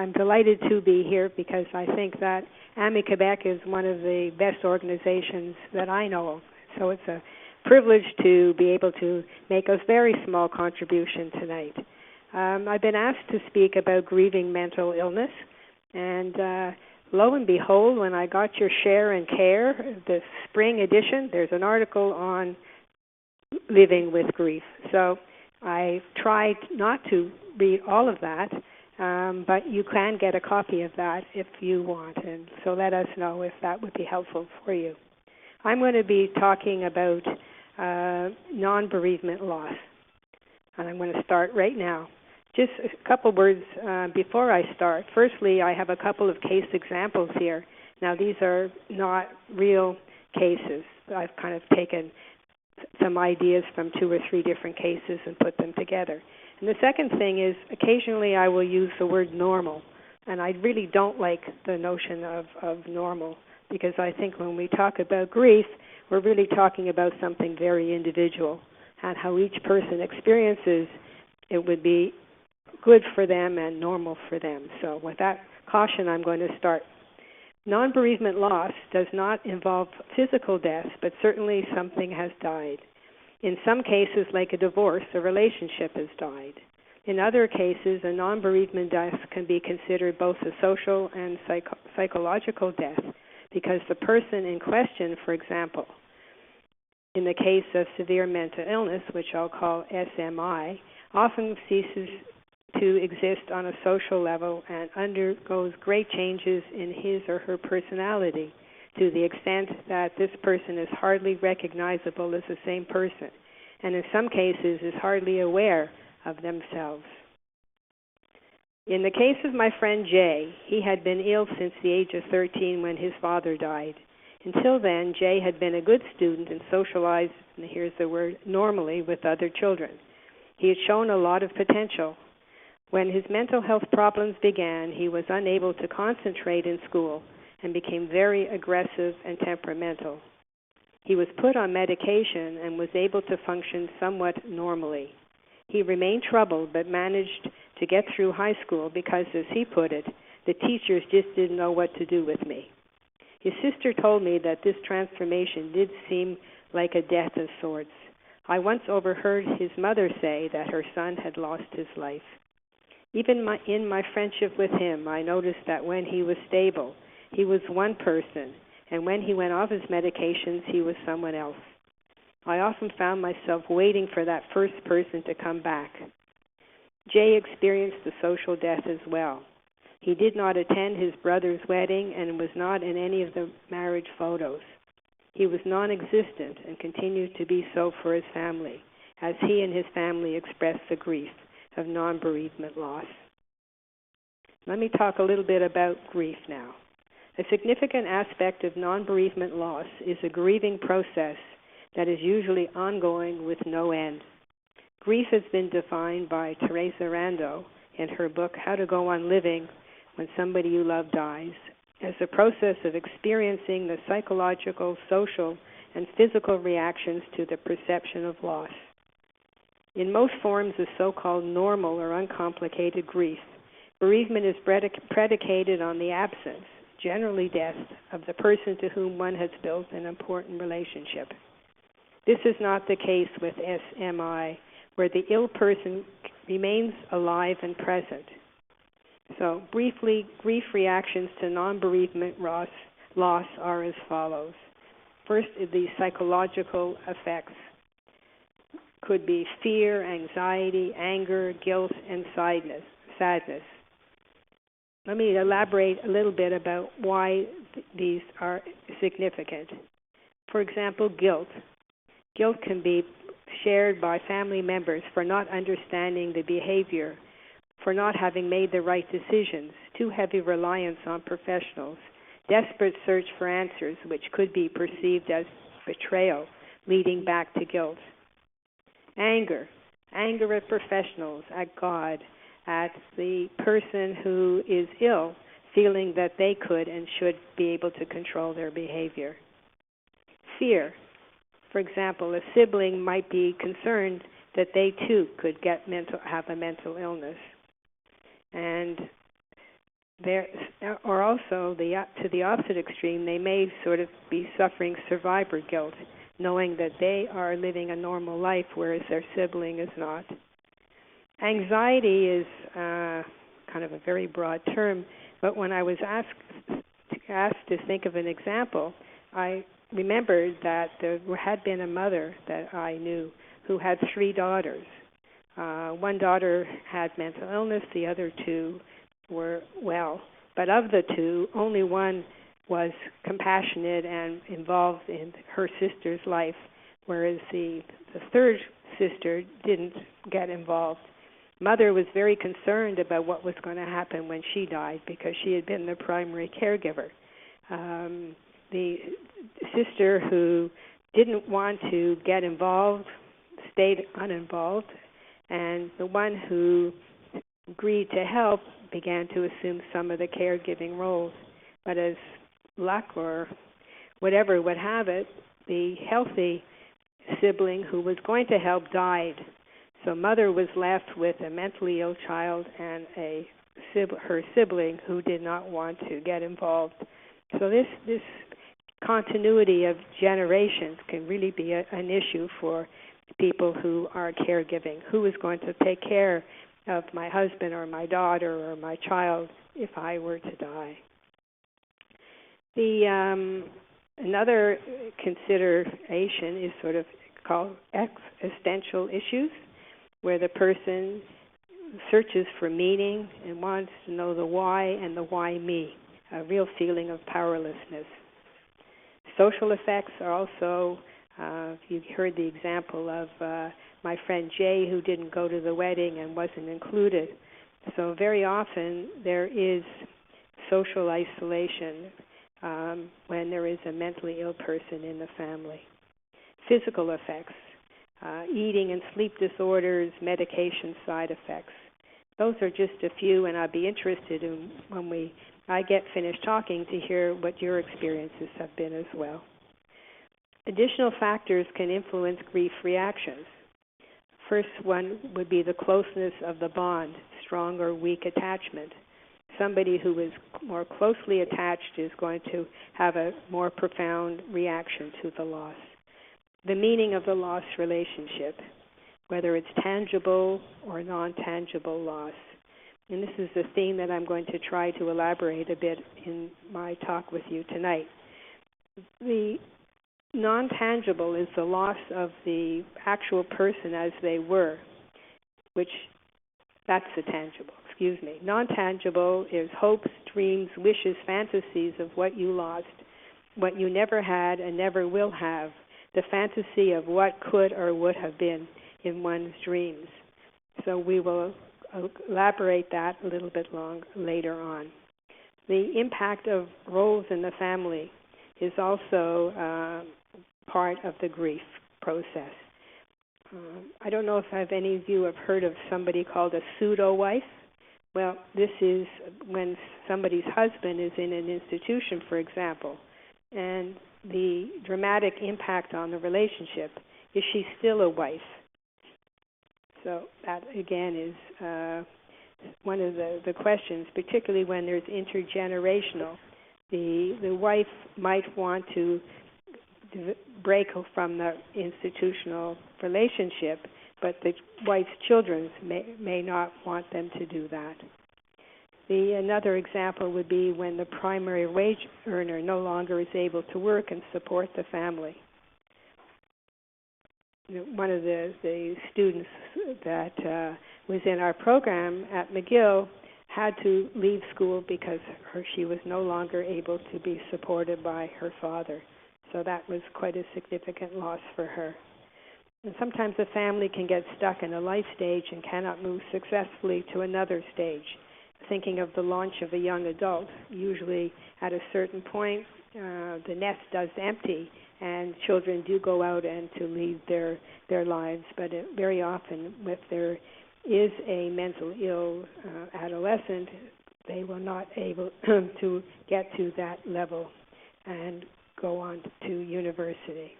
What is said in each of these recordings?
I'm delighted to be here because I think that AMI-Quebec is one of the best organizations that I know of. So it's a privilege to be able to make a very small contribution tonight. I've been asked to speak about grieving mental illness, and lo and behold, when I got your Share and Care, the spring edition, there's an article on living with grief. So I tried not to read all of that, but you can get a copy of that if you want, and so let us know if that would be helpful for you. I'm going to be talking about non-bereavement loss, and I'm going to start right now. Just a couple words before I start. Firstly, I have a couple of case examples here. Now, these are not real cases. I've kind of taken some ideas from 2 or 3 different cases and put them together. And the second thing is occasionally I will use the word normal, and I really don't like the notion of normal, because I think when we talk about grief, we're really talking about something very individual, and how each person experiences it would be good for them and normal for them. So with that caution, I'm going to start. Non-bereavement loss does not involve physical death, but certainly something has died. In some cases, like a divorce, a relationship has died. In other cases, a non-bereavement death can be considered both a social and psychological death, because the person in question, for example, in the case of severe mental illness, which I'll call SMI, often ceases to exist on a social level and undergoes great changes in his or her personality, to the extent that this person is hardly recognizable as the same person, and in some cases is hardly aware of themselves. In the case of my friend Jay, he had been ill since the age of 13 when his father died. Until then, Jay had been a good student and socialized, and here's the word, normally with other children. He had shown a lot of potential. When his mental health problems began, he was unable to concentrate in school and became very aggressive and temperamental. He was put on medication and was able to function somewhat normally. He remained troubled but managed to get through high school because, as he put it, the teachers just didn't know what to do with me. His sister told me that this transformation did seem like a death of sorts. I once overheard his mother say that her son had lost his life. Even in my friendship with him, I noticed that when he was stable, he was one person, and when he went off his medications, he was someone else. I often found myself waiting for that first person to come back. Jay experienced the social death as well. He did not attend his brother's wedding and was not in any of the marriage photos. He was non-existent and continued to be so for his family, as he and his family expressed the grief of non-bereavement loss. Let me talk a little bit about grief now. A significant aspect of non-bereavement loss is a grieving process that is usually ongoing with no end. Grief has been defined by Teresa Rando in her book, How to Go On Living When Somebody You Love Dies, as a process of experiencing the psychological, social, and physical reactions to the perception of loss. In most forms of so-called normal or uncomplicated grief, bereavement is predicated on the absence, generally death, of the person to whom one has built an important relationship. This is not the case with SMI, where the ill person remains alive and present. So briefly, grief reactions to non-bereavement loss are as follows. First, the psychological effects could be fear, anxiety, anger, guilt, and sadness. Let me elaborate a little bit about why these are significant. For example, guilt. Guilt can be shared by family members for not understanding the behavior, for not having made the right decisions, too heavy reliance on professionals, desperate search for answers, which could be perceived as betrayal, leading back to guilt. Anger at professionals, at God, at the person who is ill, feeling that they could and should be able to control their behavior. Fear. For example, a sibling might be concerned that they too could have a mental illness. And there, or also to the opposite extreme, they may sort of be suffering survivor guilt, knowing that they are living a normal life, whereas their sibling is not. Anxiety is kind of a very broad term, but when I was asked to think of an example, I remembered that there had been a mother that I knew who had 3 daughters. One daughter had mental illness, the other 2 were well. But of the 2, only one was compassionate and involved in her sister's life, whereas the third sister didn't get involved. Mother was very concerned about what was going to happen when she died because she had been the primary caregiver. The sister who didn't want to get involved stayed uninvolved, and the one who agreed to help began to assume some of the caregiving roles. But as luck or whatever would have it, the healthy sibling who was going to help died. So mother was left with a mentally ill child and her sibling who did not want to get involved. So this continuity of generations can really be an issue for people who are caregiving. Who is going to take care of my husband or my daughter or my child if I were to die? Another consideration is sort of called existential issues, where the person searches for meaning and wants to know the why and the why me, a real feeling of powerlessness. Social effects are also, you heard the example of my friend Jay who didn't go to the wedding and wasn't included. So very often there is social isolation when there is a mentally ill person in the family. Physical effects, eating and sleep disorders, medication side effects. Those are just a few, and I'd be interested in when I get finished talking to hear what your experiences have been as well. Additional factors can influence grief reactions. First one would be the closeness of the bond, strong or weak attachment. Somebody who is more closely attached is going to have a more profound reaction to the loss. The meaning of the loss relationship, whether it's tangible or non-tangible loss. And this is the theme that I'm going to try to elaborate a bit in my talk with you tonight. The non-tangible is the loss of the actual person as they were, that's the tangible, Non-tangible is hopes, dreams, wishes, fantasies of what you lost, what you never had and never will have, the fantasy of what could or would have been in one's dreams. So we will elaborate that a little bit later on. The impact of roles in the family is also part of the grief process. I don't know if any of you have heard of somebody called a pseudo-wife. Well, this is when somebody's husband is in an institution, for example, and the dramatic impact on the relationship. Is she still a wife? So that, again, is one of the questions, particularly when there's intergenerational. The wife might want to break from the institutional relationship, but the wife's children may not want them to do that. Another example would be when the primary wage earner no longer is able to work and support the family. One of the students that was in our program at McGill had to leave school because she was no longer able to be supported by her father. So that was quite a significant loss for her. And sometimes a family can get stuck in a life stage and cannot move successfully to another stage. Thinking of the launch of a young adult, usually at a certain point, the nest does empty, and children do go out and to lead their lives. But very often, if there is a mental ill adolescent, they will not able to get to that level and go on to university.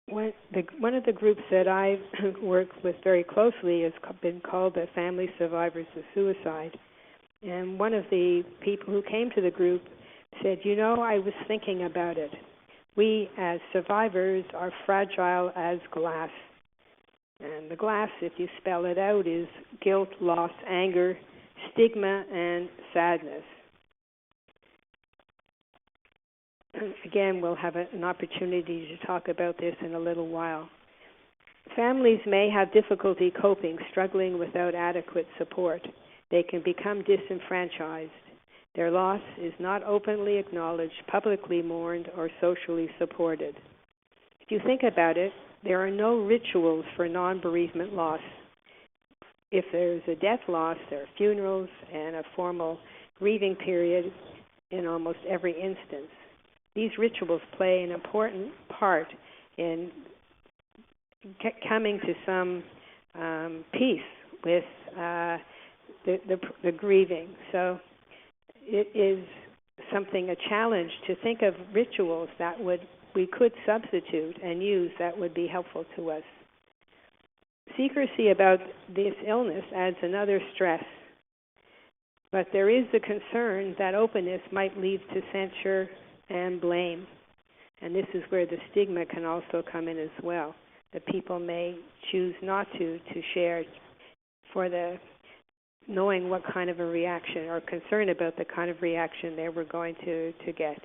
One of the groups that I've worked with very closely has been called the Family Survivors of Suicide. And one of the people who came to the group said, I was thinking about it. We as survivors are fragile as glass. And the glass, if you spell it out, is guilt, loss, anger, stigma, and sadness. And again, we'll have an opportunity to talk about this in a little while. Families may have difficulty coping, struggling without adequate support. They can become disenfranchised. Their loss is not openly acknowledged, publicly mourned, or socially supported. If you think about it, there are no rituals for non-bereavement loss. If there's a death loss, there are funerals and a formal grieving period in almost every instance. These rituals play an important part in coming to some peace with the grieving. So it is something, a challenge to think of rituals that we could substitute and use that would be helpful to us. Secrecy about this illness adds another stress, but there is the concern that openness might lead to censure and blame, and this is where the stigma can also come in as well. That people may choose not to share for the knowing what kind of a reaction or concern about the kind of reaction they were going to get.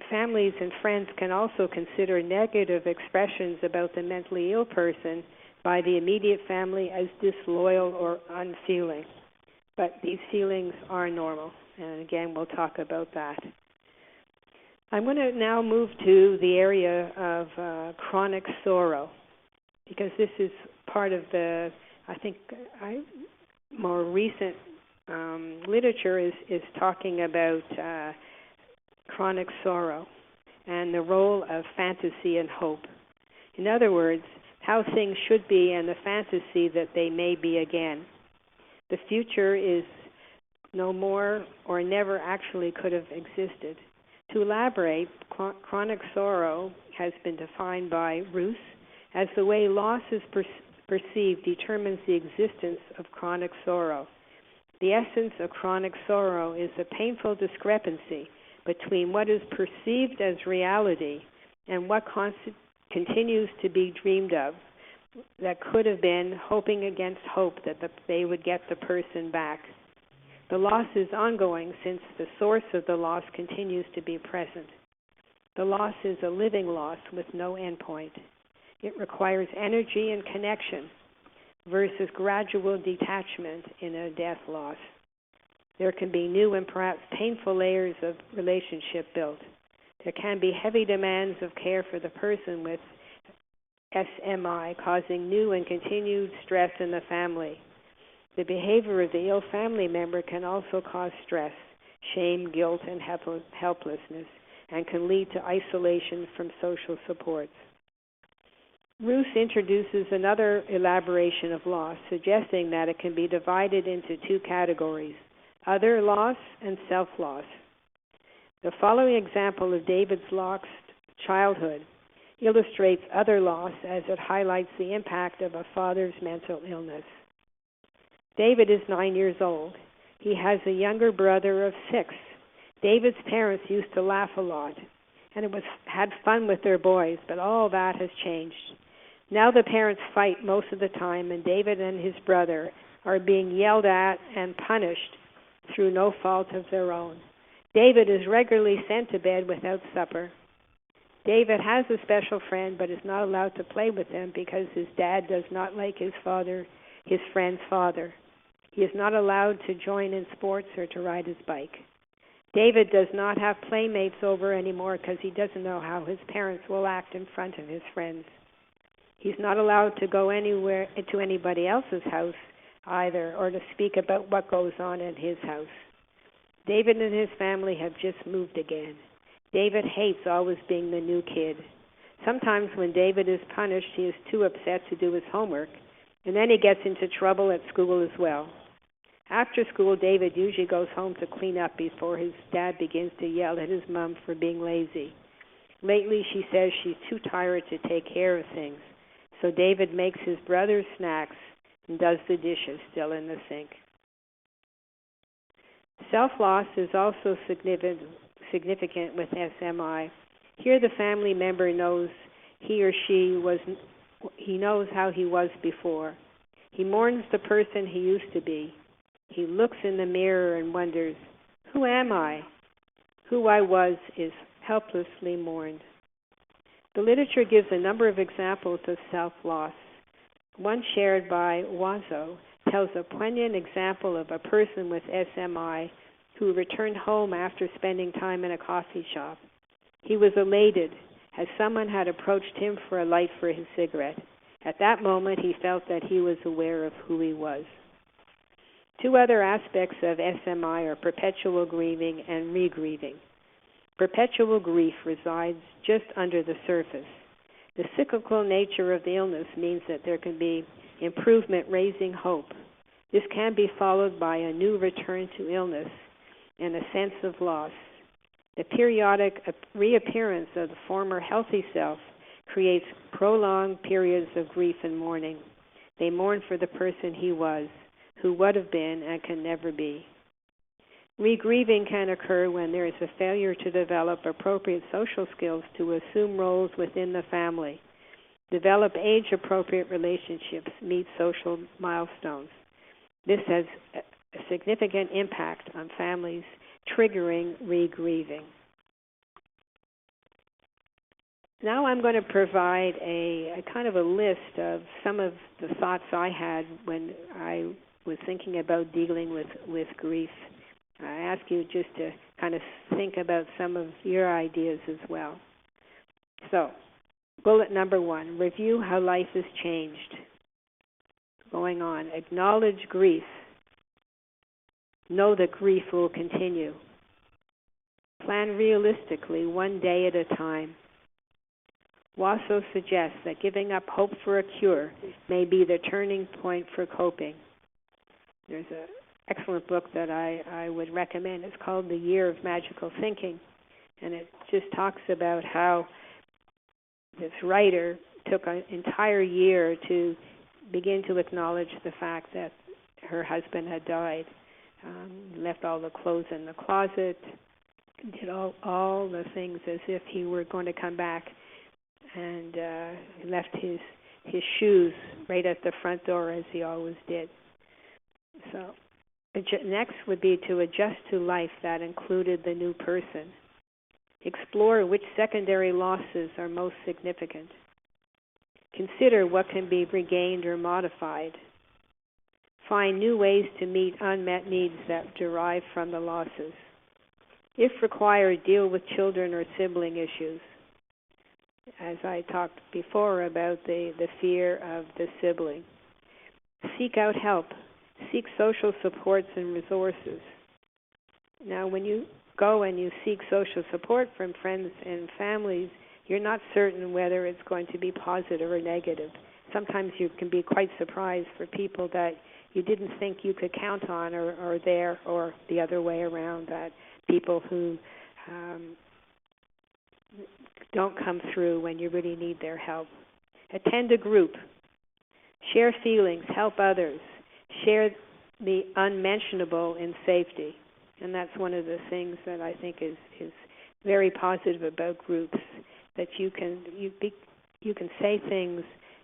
Families and friends can also consider negative expressions about the mentally ill person by the immediate family as disloyal or unfeeling. But these feelings are normal, and again, we'll talk about that. I'm going to now move to the area of chronic sorrow, because this is part of the, more recent literature is talking about chronic sorrow and the role of fantasy and hope. In other words, how things should be and the fantasy that they may be again. The future is no more or never actually could have existed. To elaborate, chronic sorrow has been defined by Roos as the way loss is perceived determines the existence of chronic sorrow. The essence of chronic sorrow is the painful discrepancy between what is perceived as reality and what continues to be dreamed of, that could have been hoping against hope that they would get the person back. The loss is ongoing since the source of the loss continues to be present. The loss is a living loss with no endpoint. It requires energy and connection versus gradual detachment in a death loss. There can be new and perhaps painful layers of relationship built. There can be heavy demands of care for the person with SMI, causing new and continued stress in the family. The behavior of the ill family member can also cause stress, shame, guilt, and helplessness, and can lead to isolation from social supports. Roos introduces another elaboration of loss, suggesting that it can be divided into two categories: other loss and self-loss. The following example of David's lost childhood illustrates other loss as it highlights the impact of a father's mental illness. David is 9 years old. He has a younger brother of 6. David's parents used to laugh a lot, and had fun with their boys, but all that has changed. Now the parents fight most of the time, and David and his brother are being yelled at and punished through no fault of their own. David is regularly sent to bed without supper. David has a special friend, but is not allowed to play with him because his dad does not like his friend's father. He is not allowed to join in sports or to ride his bike. David does not have playmates over anymore because he doesn't know how his parents will act in front of his friends. He's not allowed to go anywhere to anybody else's house either, or to speak about what goes on in his house. David and his family have just moved again. David hates always being the new kid. Sometimes when David is punished, he is too upset to do his homework, and then he gets into trouble at school as well. After school, David usually goes home to clean up before his dad begins to yell at his mom for being lazy. Lately, she says she's too tired to take care of things, so David makes his brother snacks and does the dishes still in the sink. Self-loss is also significant with SMI. Here the family member knows he knows how he was before. He mourns the person he used to be. He looks in the mirror and wonders, who am I? Who I was is helplessly mourned. The literature gives a number of examples of self-loss. One shared by Wazo tells a poignant example of a person with SMI who returned home after spending time in a coffee shop. He was elated as someone had approached him for a light for his cigarette. At that moment, he felt that he was aware of who he was. Two other aspects of SMI are perpetual grieving and re-grieving. Perpetual grief resides just under the surface. The cyclical nature of the illness means that there can be improvement raising hope. This can be followed by a new return to illness and a sense of loss. The periodic reappearance of the former healthy self creates prolonged periods of grief and mourning. They mourn for the person he was, who would have been and can never be. Re-grieving can occur when there is a failure to develop appropriate social skills to assume roles within the family, develop age-appropriate relationships, meet social milestones. This has a significant impact on families, triggering re-grieving. Now I'm going to provide a kind of a list of some of the thoughts I had when I was thinking about dealing with grief. I ask you just to kind of think about some of your ideas as well. So, bullet number 1, review how life has changed. Going on, acknowledge grief. Know that grief will continue. Plan realistically, one day at a time. Wasso suggests that giving up hope for a cure may be the turning point for coping. There's an excellent book that I would recommend. It's called The Year of Magical Thinking, and it just talks about how this writer took an entire year to begin to acknowledge the fact that her husband had died. Left all the clothes in the closet, did all the things as if he were going to come back, and left his shoes right at the front door as he always did. So next would be to adjust to life that included the new person. Explore which secondary losses are most significant. Consider what can be regained or modified. Find new ways to meet unmet needs that derive from the losses. If required, deal with children or sibling issues. As I talked before about the fear of the sibling. Seek out help. Seek social supports and resources. Now, when you go and you seek social support from friends and families, you're not certain whether it's going to be positive or negative. Sometimes you can be quite surprised for people that you didn't think you could count on or there, or the other way around, that people who don't come through when you really need their help. Attend a group. Share feelings. Help others. Share the unmentionable in safety. And that's one of the things that I think is very positive about groups, that you can say things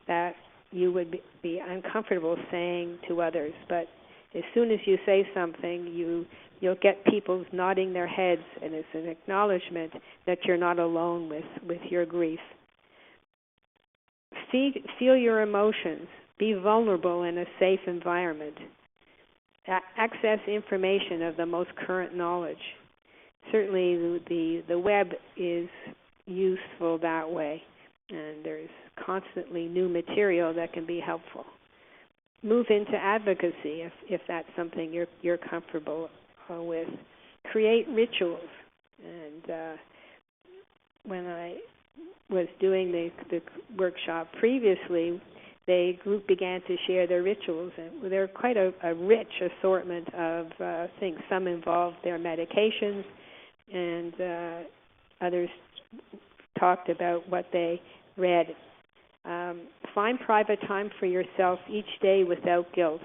that you would be uncomfortable saying to others, but as soon as you say something, you'll get people nodding their heads, and it's an acknowledgement that you're not alone with your grief. Feel your emotions. Be vulnerable in a safe environment. Access information of the most current knowledge. Certainly the web is useful that way, and there's constantly new material that can be helpful. Move into advocacy if that's something you're comfortable with. Create rituals. And when I was doing the workshop previously, the group began to share their rituals, and they're quite a rich assortment of things. Some involved their medications, and others talked about what they read. Find private time for yourself each day without guilt.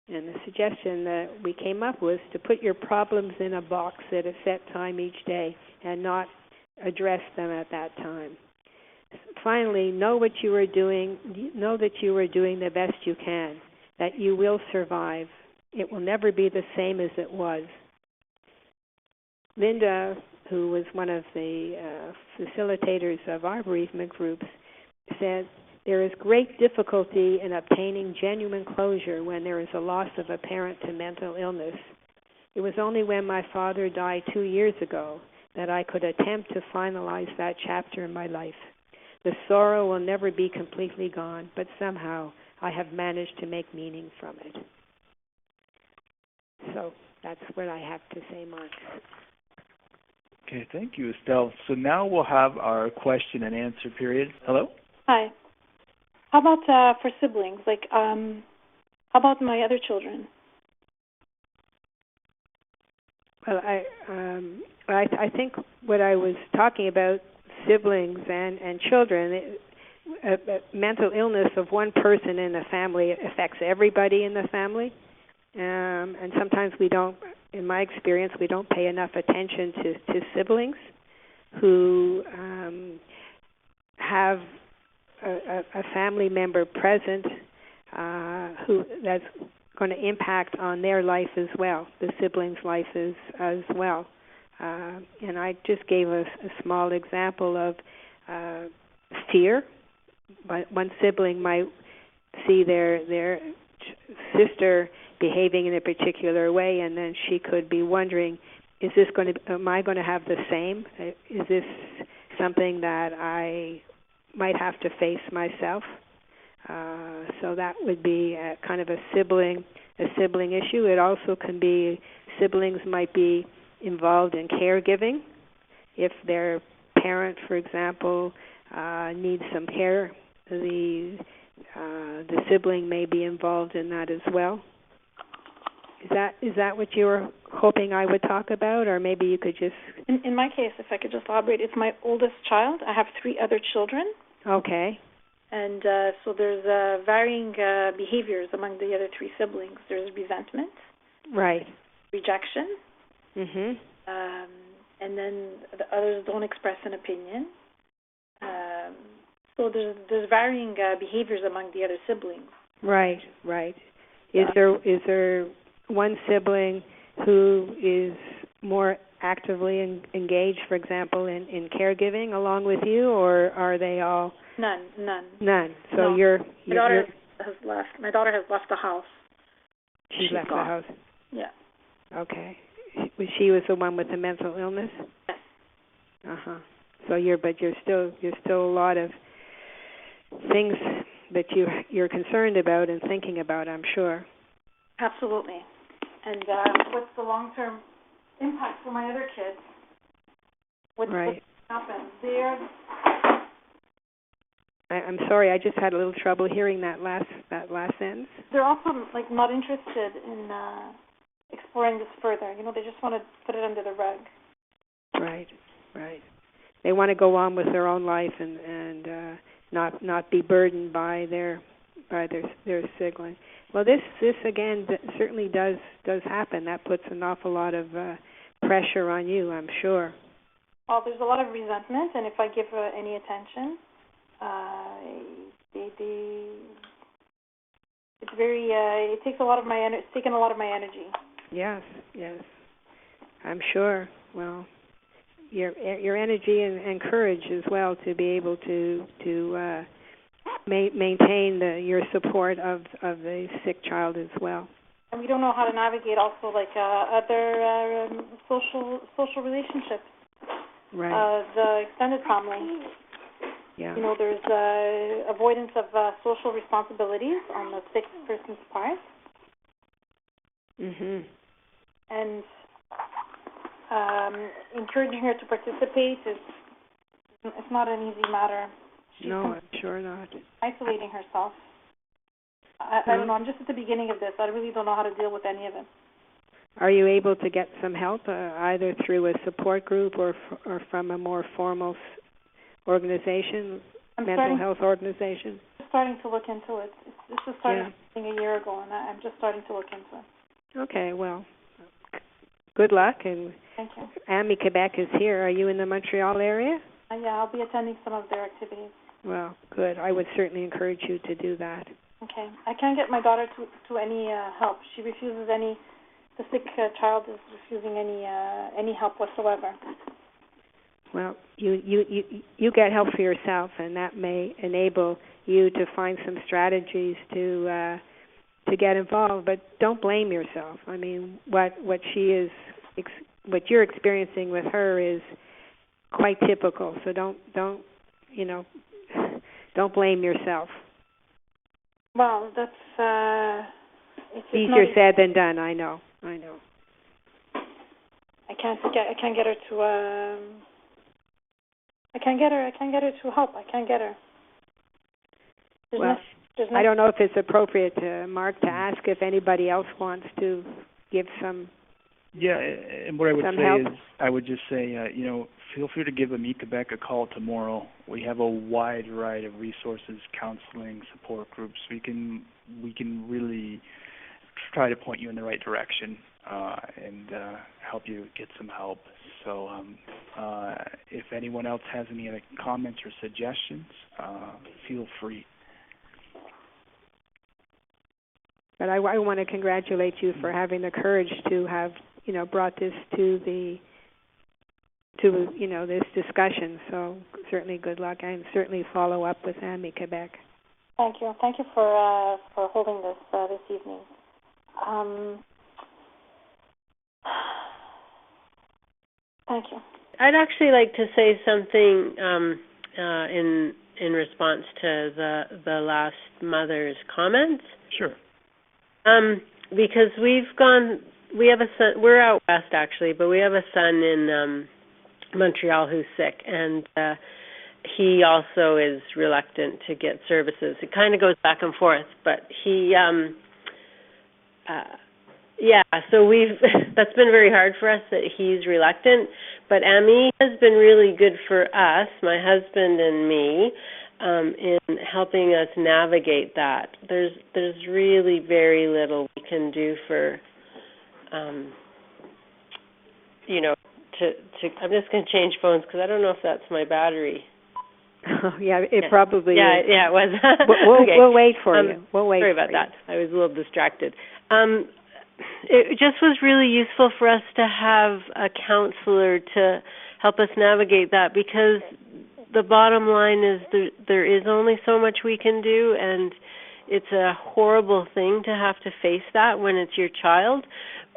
And the suggestion that we came up with was to put your problems in a box at a set time each day and not address them at that time. Finally, know what you are doing. Know that you are doing the best you can, that you will survive. It will never be the same as it was. Linda, who was one of the facilitators of our bereavement groups, said, there is great difficulty in obtaining genuine closure when there is a loss of a parent to mental illness. It was only when my father died 2 years ago that I could attempt to finalize that chapter in my life. The sorrow will never be completely gone, but somehow I have managed to make meaning from it. So that's what I have to say, Mark. Okay, thank you, Estelle. So now we'll have our question and answer period. Hello? Hi. How about for siblings? How about my other children? Well, I think what I was talking about, siblings and children, mental illness of one person in the family affects everybody in the family. And sometimes we don't, in my experience, we don't pay enough attention to siblings who have a family member present who that's going to impact on their life as well, the sibling's life as well. And I just gave a small example of fear. One sibling might see their sister behaving in a particular way, and then she could be wondering, am I going to have the same? Is this something that I might have to face myself? So that would be kind of a sibling issue. It also can be siblings might be involved in caregiving. If their parent, for example, needs some care, the sibling may be involved in that as well. Is that what you were hoping I would talk about, or maybe you could just... In my case, if I could just elaborate, it's my oldest child. I have 3 other children. Okay. And so there's varying behaviors among the other 3 siblings. There's resentment. Right. Rejection. Mm-hmm. And then the others don't express an opinion. So there's varying behaviors among the other siblings. Right. Is there one sibling who is more actively engaged, for example, in caregiving along with you, or are they all? None. So no. My daughter has left. My daughter has left the house. She's left gone. the house. Yeah. Okay. She was the one with the mental illness? Yes. So you're still a lot of things that you're concerned about and thinking about, I'm sure. Absolutely. And what's the long-term impact for my other kids? What's happened? I'm sorry, I just had a little trouble hearing that last sentence. They're also not interested in exploring this further. They just want to put it under the rug. Right. They want to go on with their own life and not be burdened by their sibling. Well, this again certainly does happen. That puts an awful lot of pressure on you, I'm sure. Well, there's a lot of resentment, and if I give any attention, it's very. It takes a lot of my energy. It's taken a lot of my energy. Yes, I'm sure. Well, your energy and courage as well to be able to maintain your support of the sick child as well. And we don't know how to navigate also other social relationships. Right. The extended family. Yeah. There's avoidance of social responsibilities on the sick person's part. Mhm. And encouraging her to participate it's not an easy matter. No, I'm sure not. Isolating herself. I don't know. I'm just at the beginning of this. I really don't know how to deal with any of it. Are you able to get some help, either through a support group or from a more formal organization? mental health organization? I'm starting to look into it. This was starting a year ago, and I'm just starting to look into it. Okay, well, good luck. And thank you. AMI-Quebec is here. Are you in the Montreal area? Yeah, I'll be attending some of their activities. Well, good. I would certainly encourage you to do that. Okay. I can't get my daughter to any help. She refuses the sick child is refusing any help whatsoever. Well, you get help for yourself, and that may enable you to find some strategies to get involved. But don't blame yourself. I mean, what you're experiencing with her is quite typical. So don't blame yourself. Well, that's it's easier said than done. I know. I can't get her to. I can't get her to help. I can't get her. I don't know if it's appropriate, Mark, to ask if anybody else wants to give some. Yeah, and what I would say help. is, I would just say, feel free to give AMI-Quebec a call tomorrow. We have a wide variety of resources, counseling, support groups. We can really try to point you in the right direction and help you get some help. So if anyone else has any other comments or suggestions, feel free. But I want to congratulate you for having the courage to have, brought this to this discussion. So certainly good luck, and certainly follow up with AMI-Quebec. Thank you. Thank you for holding this evening. Thank you. I'd actually like to say something in response to the last mother's comments. Sure. Because we have a son. We're out west actually, but we have a son in Montreal who's sick, and he also is reluctant to get services. It kind of goes back and forth, but he, so that's been very hard for us that he's reluctant. But AMI has been really good for us, my husband and me, in helping us navigate that. There's really very little we can do for, I'm just going to change phones because I don't know if that's my battery. Oh, yeah, it probably is. Yeah, it was. We'll wait for you. We'll wait. Sorry about that. I was a little distracted. It just was really useful for us to have a counselor to help us navigate that, because the bottom line is there is only so much we can do, and it's a horrible thing to have to face that when it's your child,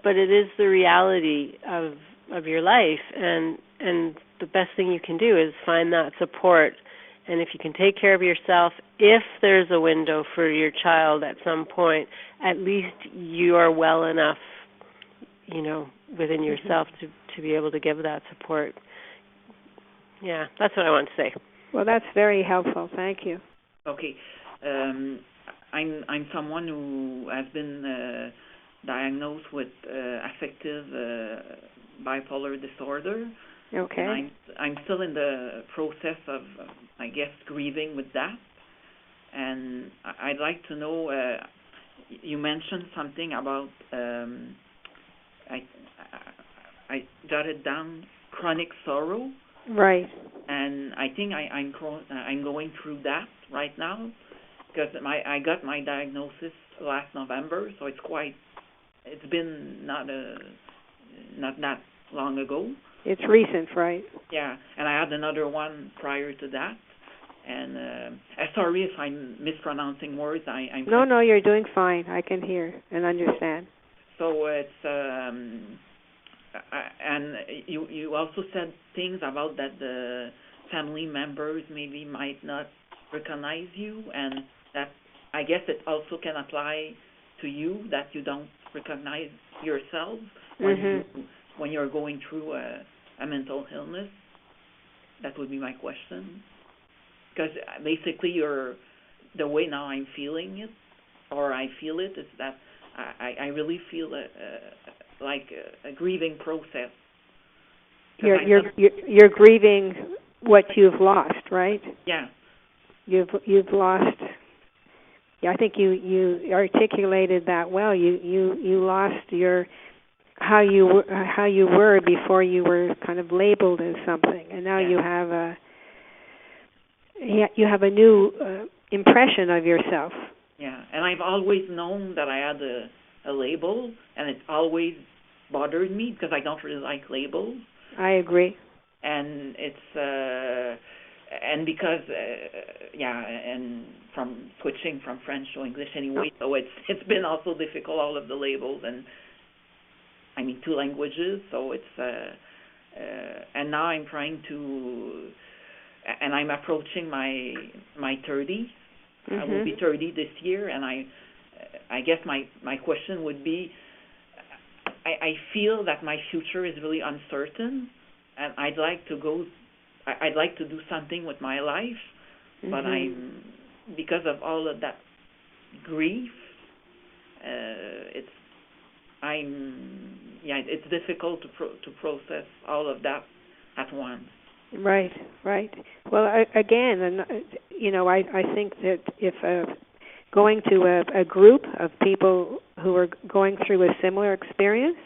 but it is the reality of your life, and the best thing you can do is find that support. And if you can take care of yourself, if there's a window for your child at some point, at least you are well enough, within yourself to be able to give that support. Yeah, that's what I want to say. Well, that's very helpful. Thank you. Okay. I'm someone who has been diagnosed with affective bipolar disorder. Okay. And I'm still in the process of, grieving with that. And I'd like to know, you mentioned something about, I jotted down chronic sorrow. Right. And I think I'm going through that right now, because I got my diagnosis last November, so it's been not that long ago. It's recent, right? Yeah, and I had another one prior to that. And sorry if I'm mispronouncing words. No, you're doing fine. I can hear and understand. So it's and you also said things about that the family members maybe might not recognize you, and that I guess it also can apply to you, that you don't recognize yourself when you're going through a mental illness. That would be my question. Because basically the way now I'm feeling it, or I feel it, is that I really feel like a grieving process. You're grieving what you've lost, right? Yeah. you've lost. Yeah, I think you articulated that well. You lost your how you were before you were kind of labeled as something, and now you have a new impression of yourself. Yeah, and I've always known that I had a label, and it always bothered me because I don't really like labels. I agree. And it's and because and from switching from French to English anyway, so it's been also difficult, all of the labels, and I mean 2 languages, so it's and now I'm trying to, and I'm approaching my 30s. I will be 30 this year, and I guess my question would be, I feel that my future is really uncertain, and I'd like to do something with my life, but because of all of that grief, it's difficult to process all of that at once. Right. Well, I think that if going to a group of people who are going through a similar experience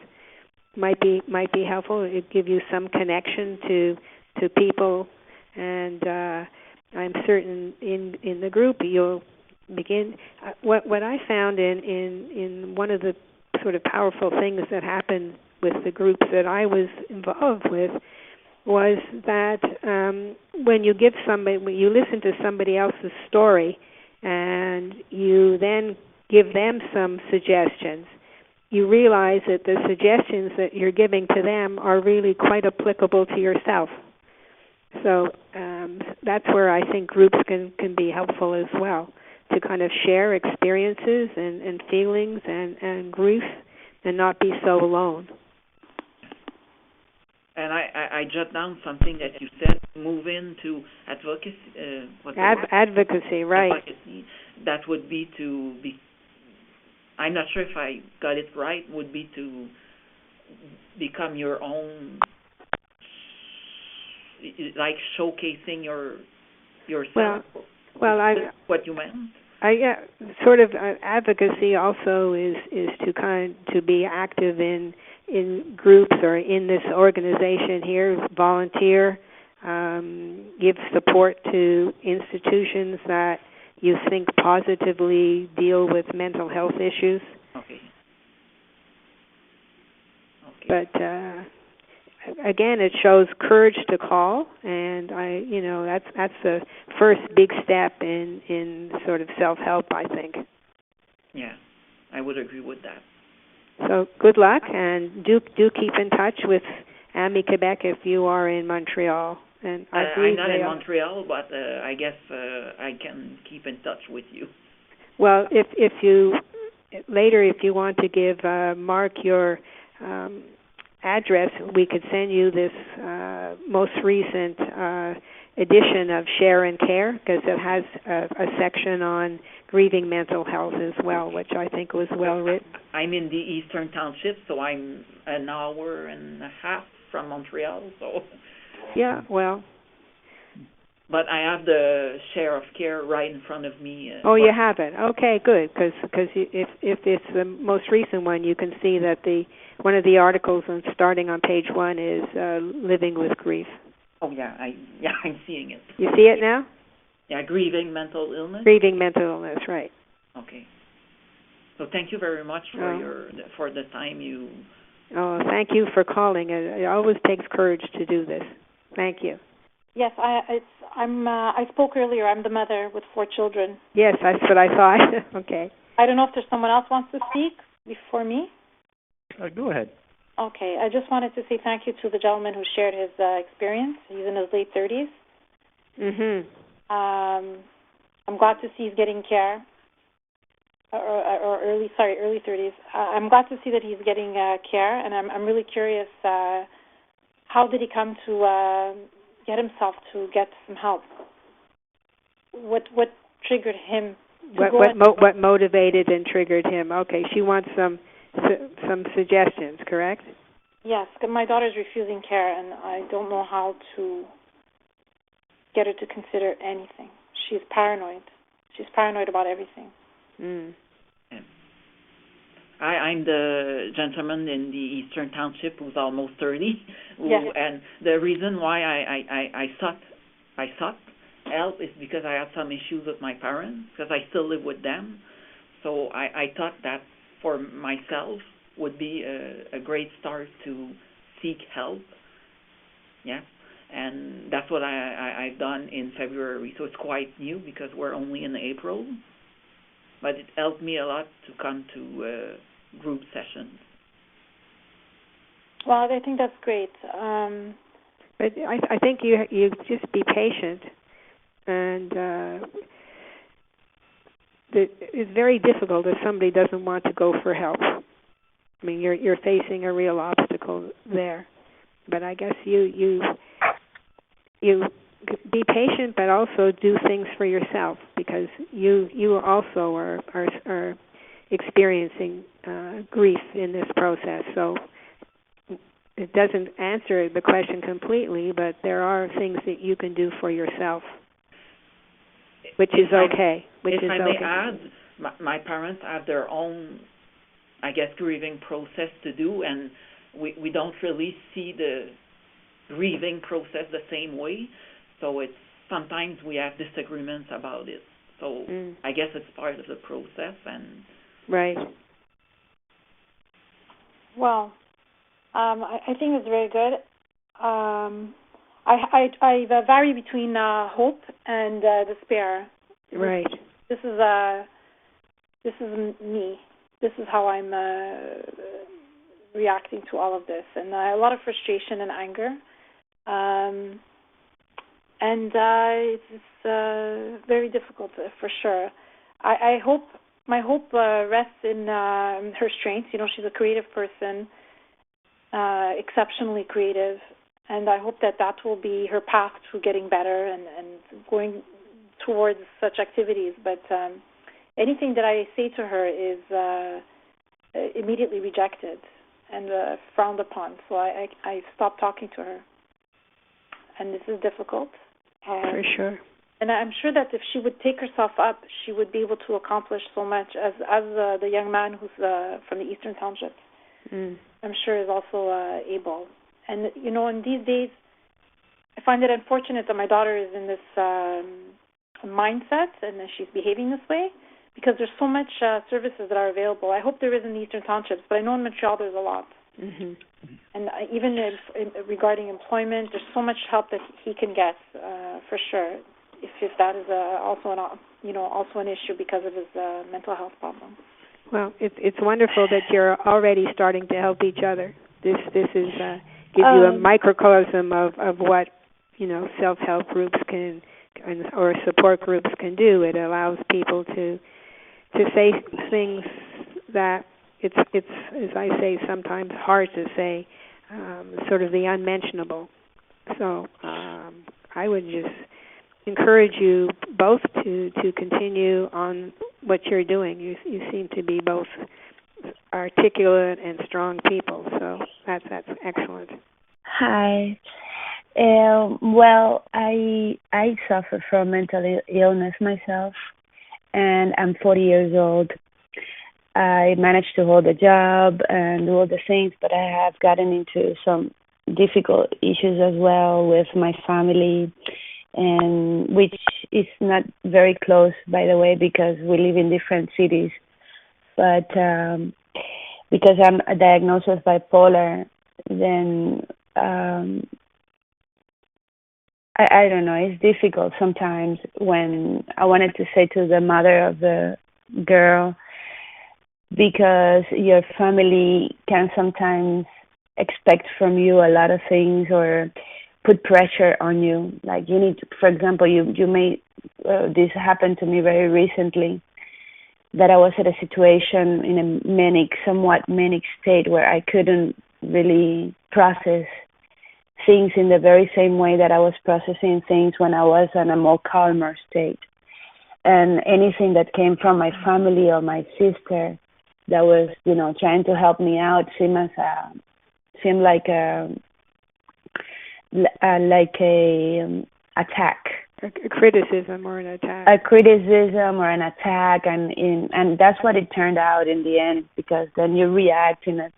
might be helpful. It give you some connection to people, and I'm certain in the group you'll begin. What I found in one of the sort of powerful things that happened with the groups that I was involved with was that when you listen to somebody else's story and you then give them some suggestions, you realize that the suggestions that you're giving to them are really quite applicable to yourself. So that's where I think groups can be helpful as well, to kind of share experiences and feelings and grief and not be so alone. And I jot down something that you said, move into advocacy. Advocacy, right. Advocacy. That would be to be, I'm not sure if I got it right, would be to become your own, like showcasing yourself. Well, what you meant? Sort of advocacy also is to be active in groups or in this organization here, volunteer, give support to institutions that you think positively deal with mental health issues. Okay. But again, it shows courage to call, and that's the first big step in sort of self-help, I think. Yeah, I would agree with that. So good luck, and do keep in touch with AMI-Quebec if you are in Montreal. And I'm not in Montreal, but I guess I can keep in touch with you. Well, if you later, if you want to give Mark your address, we could send you this most recent edition of Share and Care, because it has a section on grieving mental health as well, which I think was well written. I'm in the Eastern Township, so I'm an hour and a half from Montreal. So. Yeah, well. But I have the Share of Care right in front of me. You have it. Okay, good. Because if it's the most recent one, you can see that one of the articles starting on page 1 is living with grief. Oh yeah, I'm seeing it. You see it now? Yeah, grieving mental illness. Grieving mental illness, right? Okay. So thank you very much for the time you. Oh, thank you for calling. It always takes courage to do this. Thank you. Yes, I spoke earlier. I'm the mother with 4 children. Yes, that's what I thought. Okay. I don't know if there's someone else wants to speak before me. Go ahead. Okay, I just wanted to say thank you to the gentleman who shared his experience. He's in his late 30s. I'm glad to see he's getting care, or early 30s. I'm glad to see that he's getting care, and I'm really curious. How did he come to get himself to get some help? What triggered him? What motivated and triggered him? Okay, she wants some suggestions, correct? Yes, my daughter's refusing care, and I don't know how to get her to consider anything. she's paranoid. She's paranoid about everything. Mm. I'm the gentleman in the Eastern Township who's almost 30, and the reason why I sought help is because I had some issues with my parents, because I still live with them. So I thought that for myself would be a great start to seek help. Yeah, and that's what I've done in February. So it's quite new because we're only in April. But it helped me a lot to come to group sessions. Well, I think that's great. But I think you just be patient, and it's very difficult if somebody doesn't want to go for help. I mean, you're facing a real obstacle there. But I guess you be patient, but also do things for yourself, because you also are experiencing grief in this process. So it doesn't answer the question completely, but there are things that you can do for yourself, which is okay. If I may add, my parents have their own, I guess, grieving process to do, and we don't really see the grieving process the same way. So it's sometimes we have disagreements about it. So I guess it's part of the process. And right. Well, I think it's very good. I vary between hope and despair. Right. This is me. This is how I'm reacting to all of this, and a lot of frustration and anger. And it's very difficult for sure. I hope my hope rests in her strengths. You know, she's a creative person, exceptionally creative, and I hope that will be her path to getting better and going towards such activities. But anything that I say to her is immediately rejected and frowned upon. So I stopped talking to her, and this is difficult. For sure. And I'm sure that if she would take herself up, she would be able to accomplish so much, as the young man who's from the Eastern Township, I'm sure is also able. And, you know, in these days, I find it unfortunate that my daughter is in this mindset and that she's behaving this way, because there's so much services that are available. I hope there is in the Eastern Townships, but I know in Montreal there's a lot. Mm-hmm. And even regarding employment, there's so much help that he can get, for sure, if that is also an issue because of his mental health problem. Well, it's wonderful that you're already starting to help each other. This is gives you a microcosm of what, you know, self-help groups can or support groups can do. It allows people to say things that it's as I say, sometimes hard to say, sort of the unmentionable. So I would just encourage you both to continue on what you're doing. You seem to be both articulate and strong people, so that's excellent. Hi. Well, I suffer from mental illness myself, and I'm 40 years old. I managed to hold a job and do all the things, but I have gotten into some difficult issues as well with my family, and which is not very close, by the way, because we live in different cities. But because I'm diagnosed with bipolar, then I don't know, it's difficult sometimes when I wanted to say to the mother of the girl, because your family can sometimes expect from you a lot of things or put pressure on you. Like you need to, for example, you may, this happened to me very recently, that I was at a situation in a somewhat manic state where I couldn't really process things in the very same way that I was processing things when I was in a more calmer state. And anything that came from my family or my sister that was, you know, trying to help me out seemed like a attack. A criticism or an attack. A criticism or an attack, and that's what it turned out in the end, because then you react in a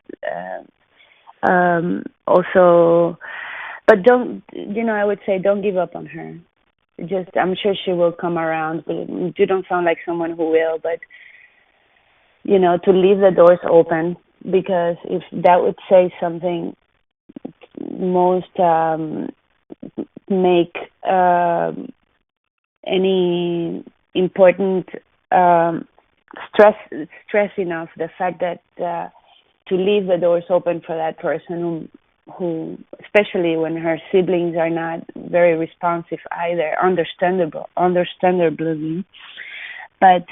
also, but don't, I would say don't give up on her. Just, I'm sure she will come around, but you don't sound like someone who will, but to leave the doors open, because if that would say something, most make any important stress enough, the fact that to leave the doors open for that person who especially when her siblings are not very responsive either, understandably. But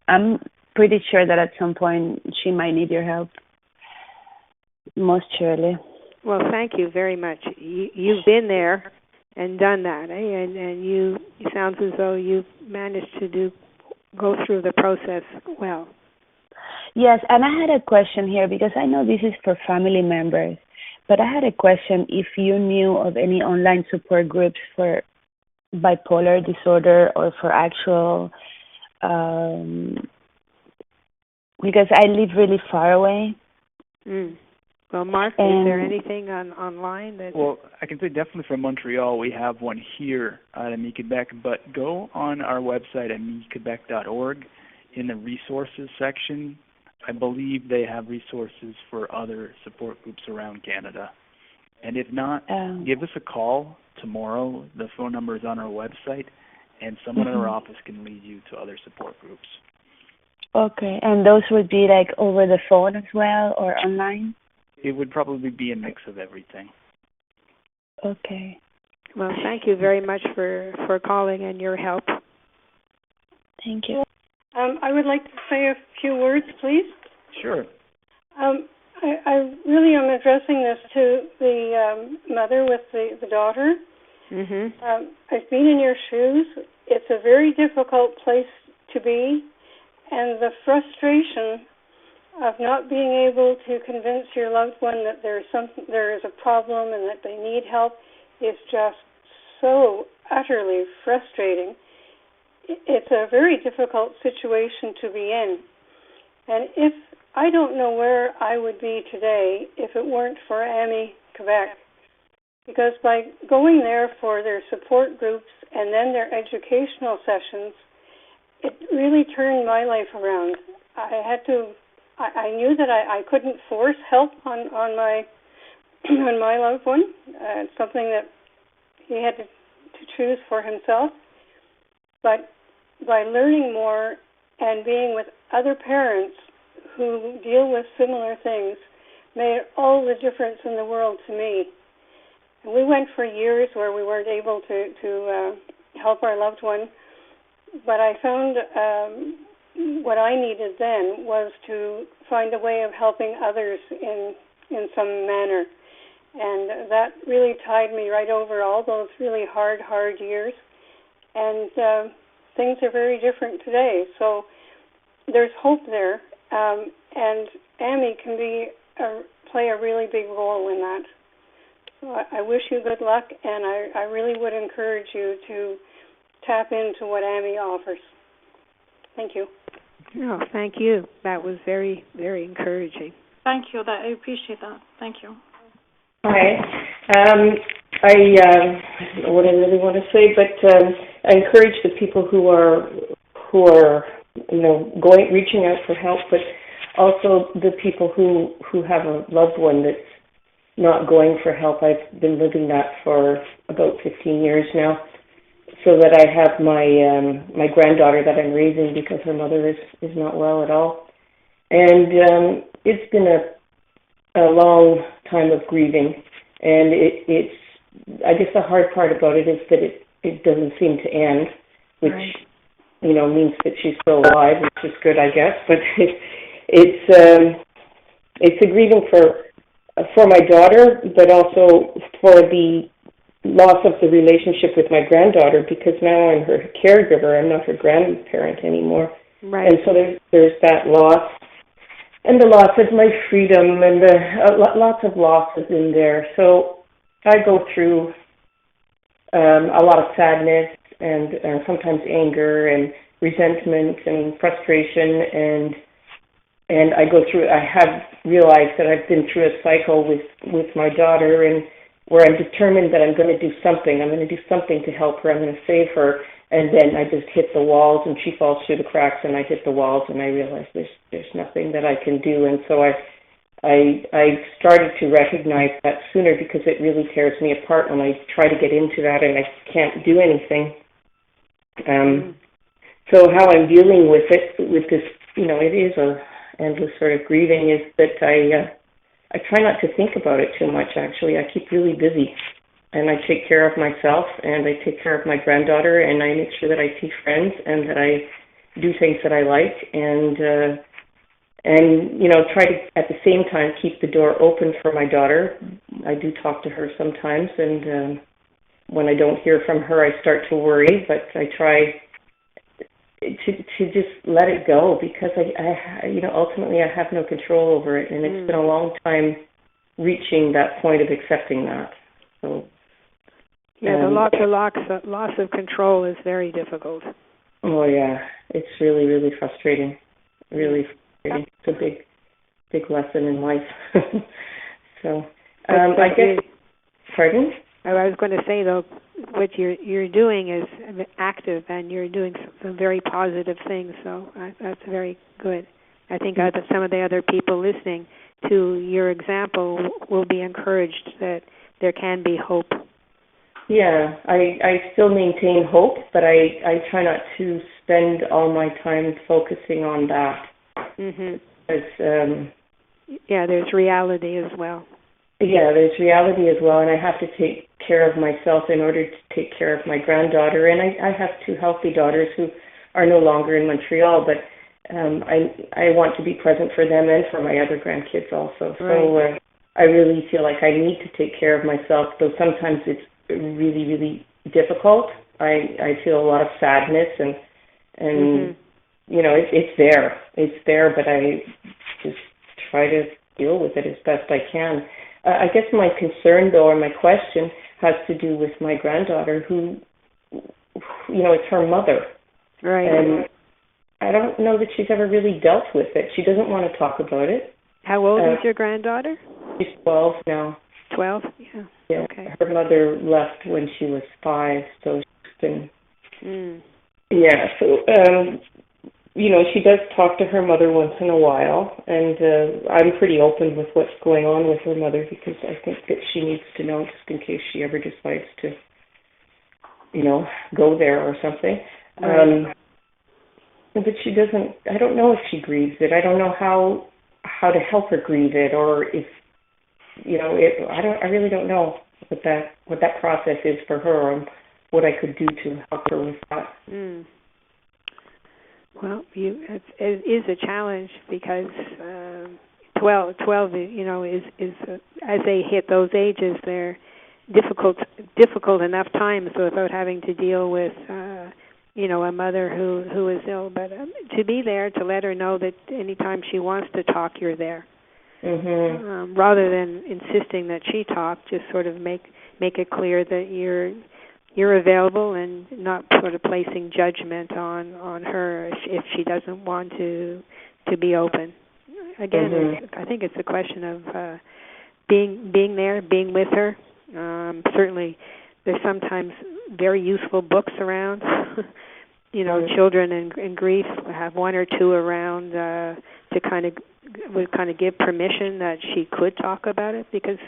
I'm pretty sure that at some point she might need your help, most surely. Well, thank you very much. You've been there and done that, eh? And it sounds as though you've managed to go through the process well. Yes, and I had a question here, because I know this is for family members, but I had a question if you knew of any online support groups for bipolar disorder or for actual, because I live really far away. Well, Mark, is there anything online that... Well, I can say definitely from Montreal we have one here at AMI-Quebec, but go on our website, AMI-Quebec.org, in the resources section. I believe they have resources for other support groups around Canada. And if not, give us a call tomorrow. The phone number is on our website, and someone in our office can lead you to other support groups. Okay, and those would be like over the phone as well or online? It would probably be a mix of everything. Okay. Well, thank you very much for calling and your help. Thank you. I would like to say a few words, please. Sure. I really am addressing this to the mother with the daughter. I've been in your shoes. It's a very difficult place to be, and the frustration of not being able to convince your loved one that there is a problem and that they need help is just so utterly frustrating. It's a very difficult situation to be in. And I don't know where I would be today if it weren't for AMI-Quebec. Because by going there for their support groups and then their educational sessions, it really turned my life around. I knew that I couldn't force help on my on my loved one. It's something that he had to choose for himself. But by learning more and being with other parents who deal with similar things made all the difference in the world to me. And we went for years where we weren't able to help our loved one, but I found what I needed then was to find a way of helping others in some manner. And that really tied me right over all those really hard years. And things are very different today. So there's hope there. And AMI can play a really big role in that. So I wish you good luck, and I really would encourage you to tap into what AMI offers. Thank you. Oh, thank you. That was very, very encouraging. Thank you. I appreciate that. Thank you. Hi. I don't know what I really want to say, but I encourage the people who are reaching out for help, but also the people who have a loved one that's not going for help. I've been living that for about 15 years now, so that I have my granddaughter that I'm raising because her mother is not well at all. And it's been a long time of grieving, and it's I guess the hard part about it is that it doesn't seem to end, which right. Means that she's still alive, which is good, I guess. But it's a grieving for my daughter, but also for the loss of the relationship with my granddaughter, because now I'm her caregiver. I'm not her grandparent anymore. Right. And so there's that loss, and the loss of my freedom, and lots of losses in there. So I go through a lot of sadness and sometimes anger and resentment and frustration, and I go through. I have realized that I've been through a cycle with my daughter, and where I'm determined that I'm going to do something. I'm going to do something to help her. I'm going to save her, and then I just hit the walls, and she falls through the cracks, and I hit the walls, and I realize there's nothing that I can do, and so I started to recognize that sooner, because it really tears me apart when I try to get into that and I can't do anything. So how I'm dealing with it, with this, it is a endless sort of grieving, is that I try not to think about it too much, actually. I keep really busy, and I take care of myself, and I take care of my granddaughter, and I make sure that I see friends and that I do things that I like, and try to, at the same time, keep the door open for my daughter. I do talk to her sometimes, and when I don't hear from her, I start to worry, but I try to just let it go, because I ultimately I have no control over it, and it's been a long time reaching that point of accepting that. So the loss of control is very difficult. Oh yeah, it's really, really frustrating. Really frustrating. It's a big lesson in life. So I guess. Pardon? I was going to say, though, what you're doing is active, and you're doing some very positive things, so that's very good. I think some of the other people listening to your example will be encouraged that there can be hope. Yeah, I still maintain hope, but I try not to spend all my time focusing on that. Mm-hmm. Because, there's reality as well. Yeah, there's reality as well, and I have to take care of myself in order to take care of my granddaughter. And I have two healthy daughters who are no longer in Montreal, but I want to be present for them and for my other grandkids also. Right. So I really feel like I need to take care of myself, though sometimes it's really, really difficult. I feel a lot of sadness, and it's there, but I just try to deal with it as best I can. I guess my concern, though, or my question has to do with my granddaughter, who, it's her mother. Right. And I don't know that she's ever really dealt with it. She doesn't want to talk about it. How old is your granddaughter? She's 12 now. 12? Yeah. Okay. Her mother left when she was 5, so she's been... Yeah, so... she does talk to her mother once in a while, and I'm pretty open with what's going on with her mother, because I think that she needs to know, just in case she ever decides to, go there or something. Right. But she doesn't, I don't know if she grieves it. I don't know how to help her grieve it, or if, I really don't know what that process is for her, or what I could do to help her with that. Well, it is a challenge, because 12, is as they hit those ages, they're difficult enough times without having to deal with, a mother who is ill. But to be there, to let her know that anytime she wants to talk, you're there. Mm-hmm. Rather than insisting that she talk, just sort of make it clear that you're available, and not sort of placing judgment on her if she doesn't want to be open. Again, I think it's a question of being there, being with her. Certainly, there's sometimes very useful books around. Children in grief have one or two around to kind of give permission that she could talk about it, because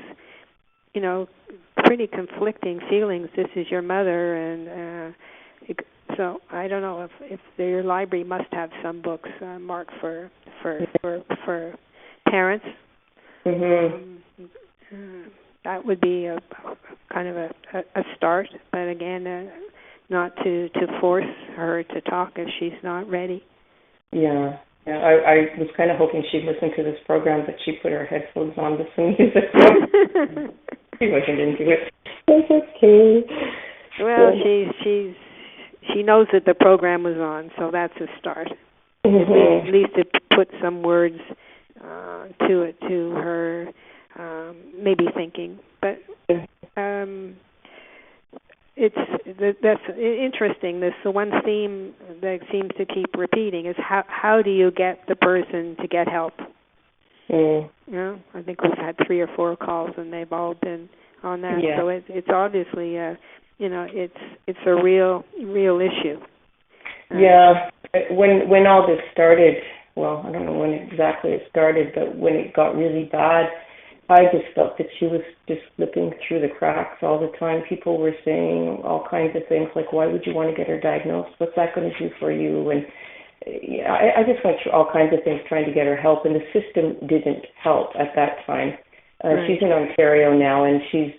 pretty conflicting feelings. This is your mother, and so I don't know if your library must have some books marked for parents. That would be a kind of a start, but again, not to force her to talk if she's not ready. Yeah. I was kind of hoping she'd listen to this program, but she put her headphones on with some music. She wasn't into it. That's okay. Well, she knows that the program was on, so that's a start. At least it put some words to her, maybe thinking. But that's interesting. This the one theme that seems to keep repeating is how do you get the person to get help? Mm. You know, I think we've had 3 or 4 calls and they've all been on that. Yeah. So it's obviously it's a real issue. Yeah. When all this started, well, I don't know when exactly it started, but when it got really bad, I just felt that she was just slipping through the cracks all the time. People were saying all kinds of things like, why would you want to get her diagnosed? What's that going to do for you? And I just went through all kinds of things trying to get her help, and the system didn't help at that time. Right. She's in Ontario now, and she's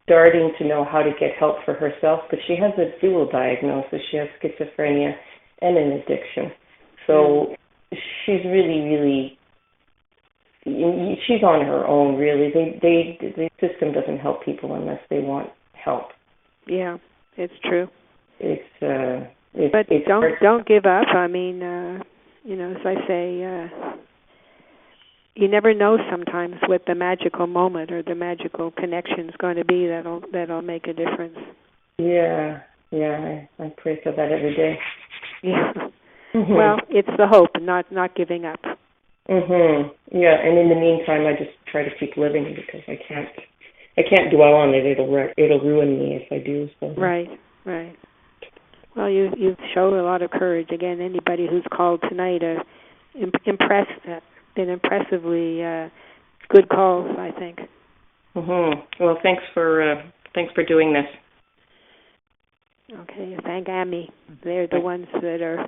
starting to know how to get help for herself, but she has a dual diagnosis. She has schizophrenia and an addiction. So she's really she's on her own, really. The system doesn't help people unless they want help. Yeah, it's true. But don't give up. I mean, as I say, you never know sometimes what the magical moment or the magical connection is going to be that'll make a difference. Yeah, I pray for that every day. Yeah. Mm-hmm. Well, it's the hope, not giving up. Mhm. Yeah, and in the meantime, I just try to keep living because I can't dwell on it. It'll ruin me if I do. So. Right. Well, you've shown a lot of courage. Again, anybody who's called tonight, been impressively good calls, I think. Mhm. Well, thanks for doing this. Okay, thank AMI. They're the ones that are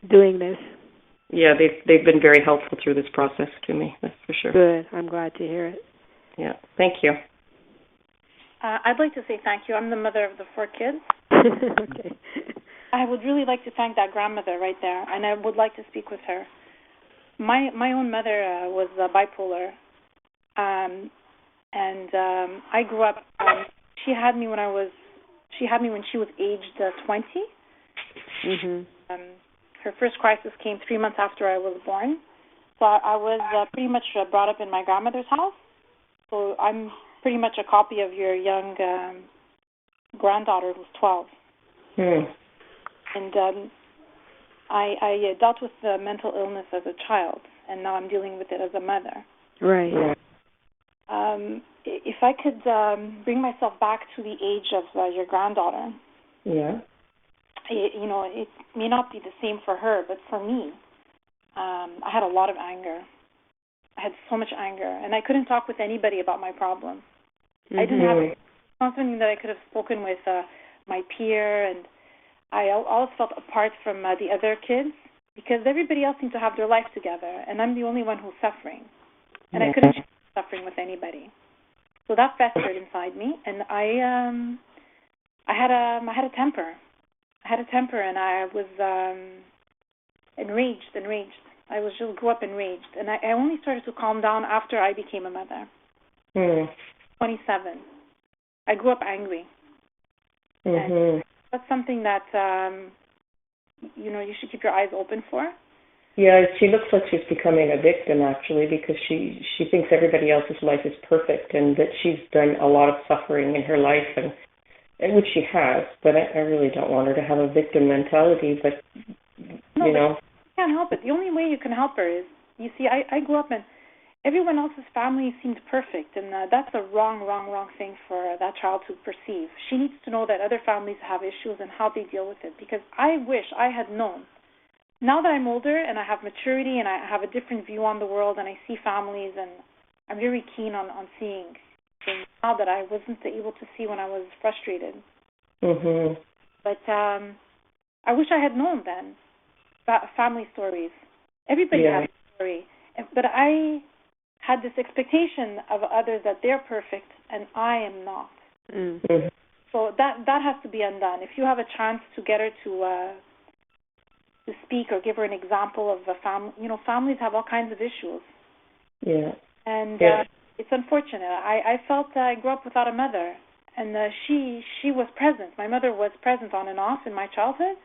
doing this. Yeah, they've been very helpful through this process to me. That's for sure. Good. I'm glad to hear it. Yeah. Thank you. I'd like to say thank you. I'm the mother of the 4 kids. Okay. I would really like to thank that grandmother right there, and I would like to speak with her. My own mother was bipolar, and I grew up. She had me when she was aged 20. Mhm. Her first crisis came 3 months after I was born, so I was pretty much brought up in my grandmother's house. So I'm pretty much a copy of your young granddaughter who's 12. And I dealt with the mental illness as a child, and now I'm dealing with it as a mother. Right. If I could bring myself back to the age of your granddaughter. Yeah. It may not be the same for her, but for me, I had a lot of anger. I had so much anger, and I couldn't talk with anybody about my problem. Mm-hmm. I didn't have something that I could have spoken with my peer, and I always felt apart from the other kids because everybody else seemed to have their life together, and I'm the only one who's suffering, and I couldn't share suffering with anybody. So that festered inside me, and I had a temper. And I was enraged. I just grew up enraged, and I only started to calm down after I became a mother. 27. I grew up angry. And that's something that you should keep your eyes open for. Yeah, she looks like she's becoming a victim actually, because she thinks everybody else's life is perfect and that she's done a lot of suffering in her life, and which she has, but I really don't want her to have a victim mentality, but you know. You can't help it. The only way you can help her is, you see, I grew up and everyone else's family seemed perfect, and that's a wrong thing for that child to perceive. She needs to know that other families have issues and how they deal with it, because I wish I had known. Now that I'm older and I have maturity and I have a different view on the world and I see families, and I'm very keen on seeing things now that I wasn't able to see when I was frustrated. But I wish I had known then. Family stories. Everybody has a story. But I had this expectation of others that they're perfect and I am not. So that has to be undone. If you have a chance to get her to speak or give her an example of a family, families have all kinds of issues. And it's unfortunate. I felt I grew up without a mother, and she was present. My mother was present on and off in my childhood.